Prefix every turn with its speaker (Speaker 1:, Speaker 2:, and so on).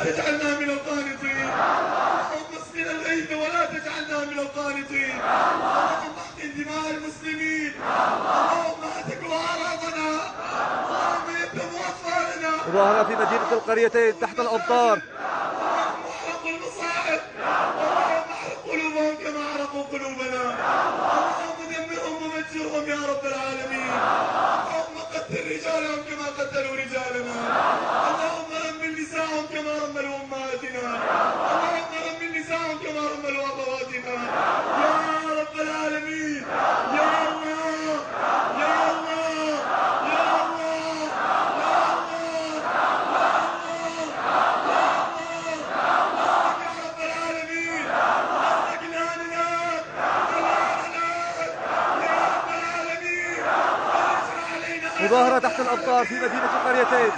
Speaker 1: تجعلنا من القانطين. اللهم اسقنا الغيث ولا تجعلنا من القانطين. اللهم احقن دماء المسلمين. اللهم اهتك اعراضنا. اللهم يتم اطفالنا.
Speaker 2: مظاهرة في مدينة القريتين تحت الأمطار.
Speaker 1: اللهم احرقوا المصاحف. اللهم احرق قلوبهم كما احرقوا قلوبنا. اللهم دمرهم ومجرهم يا رب العالمين. اللهم قتل رجالهم كما قتلوا رجالنا. اللهم رمل نساءهم كما رملوا امهاتنا. اللهم رمل نساءهم كما رملوا اخواتنا يا رب العالمين. يا الله يا الله يا الله يا الله يا رب العالمين. أسقنا لنا يا رب العالمين.
Speaker 2: مظاهرة تحت الأمطار في مدينة القريتين.